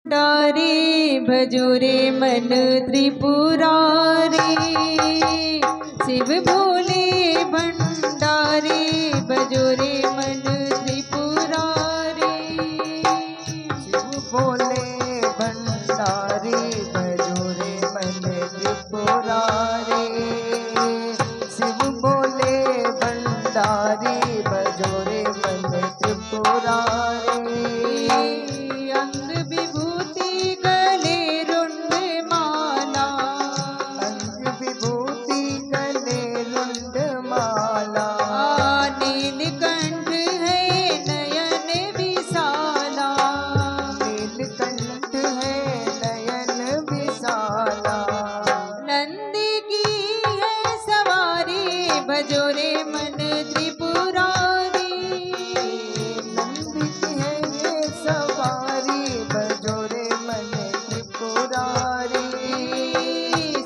डारे भजो रे मन त्रिपुरारी, शिव भोले भंडारे भजो रे मन त्रिपुरारी। शिव भोले भंडारी भजो रे मन त्रिपुरारी, शिव भोले भंडारी भजो रे मन त्रिपुरारी। अंग विभूति गले रुंड माला, अंग विभूति गले रुंड माला, नीलकंठ है नयन विशाला, नीलकंठ है नयन विशाला। नंद की है सवारी भजो रे मन त्रिपुरारी, नंद की है ये सवारी भजो रे मन त्रिपुरारी।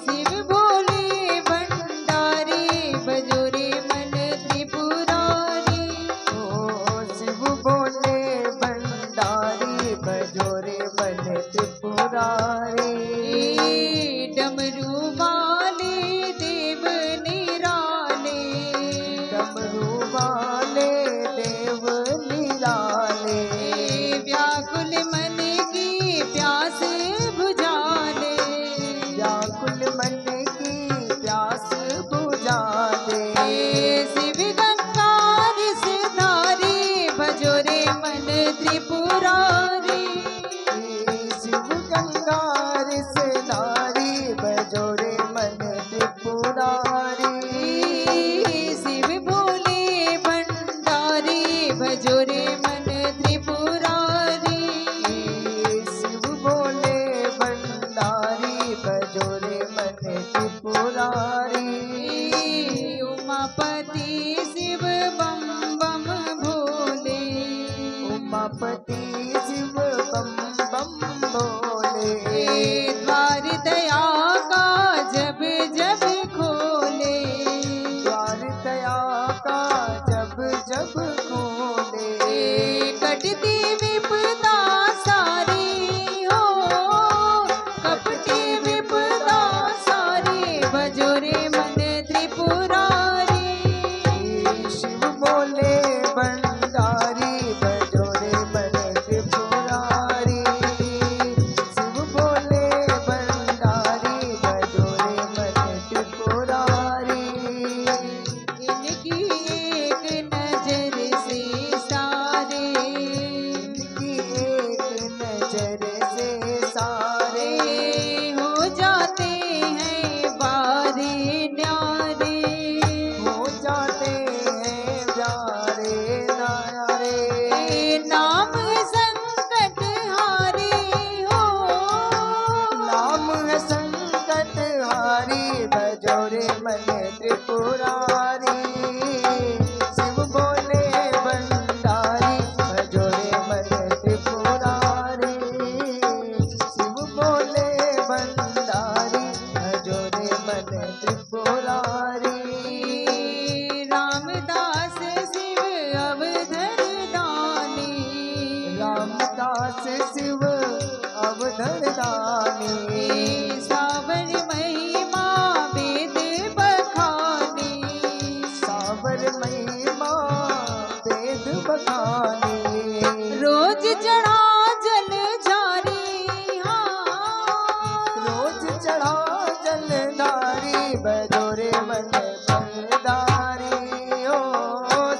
शिव भोले भंडारी भजो रे मन त्रिपुरारी। ओ शिव भोले भंडारी भजो रे मन त्रिपुरारी। डमरू वाले देव निराले, डमरू वाले देव निराले, व्याकुल मन की प्यास बुझाले, व्याकुल मन की प्यास बुझा दे। शिव गंगा धारी भजो रे मन त्रिपुरारी, शिव गंगा रिसधारी भजो रे मन त्रिपुरारी। शिव भोले भंडारी भजो रे मन त्रिपुरारी। शिव भोले भंडारी भजो रे मन त्रिपुरारी। उमापति शिव बम बम भोले, उमापति शिव बम बम भोले, द्वार दया का जब जब खोले, द्वार दया का जब जब खोले। कटती विपदा सारी हो, कपटी विपदा सारी भजो रे मन त्रिपुरारी। शिव भोले भंडारी भजो रे मन त्रिपुरारी, शिव भोले भंडारी भजो रे मन त्रिपुरारी। इनकी एक नजर से सारे, इनकी एक नजर से सारे हो जाते हैं बारे न्यारे, हो जाते हैं प्यारे नारे। नाम संकट हारी हो, नाम है संकट हारी भजो रे मन त्रिपुरारी। शिव भोले भंडारी भजो रे मन त्रिपुरारी, शिव भोले भंडारी भजो रे मन त्रिपुरारी। रामदास शिव अवधर दानी, रामदास शिव अवधर दानी, सावर महिमा वेद बखानी, सावर महिमा वेद बखानी। रोज चढ़ा जल झारी, हाँ रोज चढ़ा जलधारी भजो रे मन भंडारी। ओ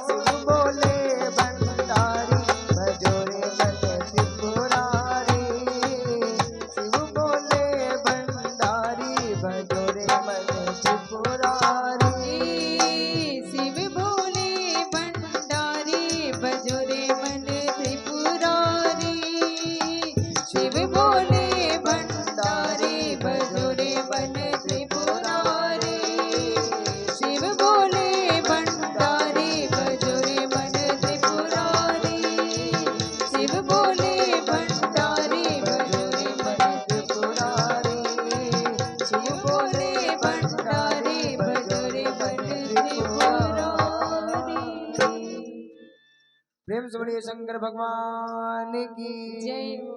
शिव भोले भंडारी भजो रे मन त्रिपुरारी, शिव भोले भंडारी भजो रे मन त्रिपुरारी। शिव भोले भंडारी भजो रे मन त्रिपुरारी, शिव भोले भंडारी भजो रे मन त्रिपुरारी, शिव भोले भंडारी भजो रे मन त्रिपुरारी, शिव भोले भंडारी भजो रे मन त्रिपुरारी, शिव भोले भंडारी भजो रे मन त्रिपुरारी। प्रेम से बोलिए शंकर भगवान की जय हो।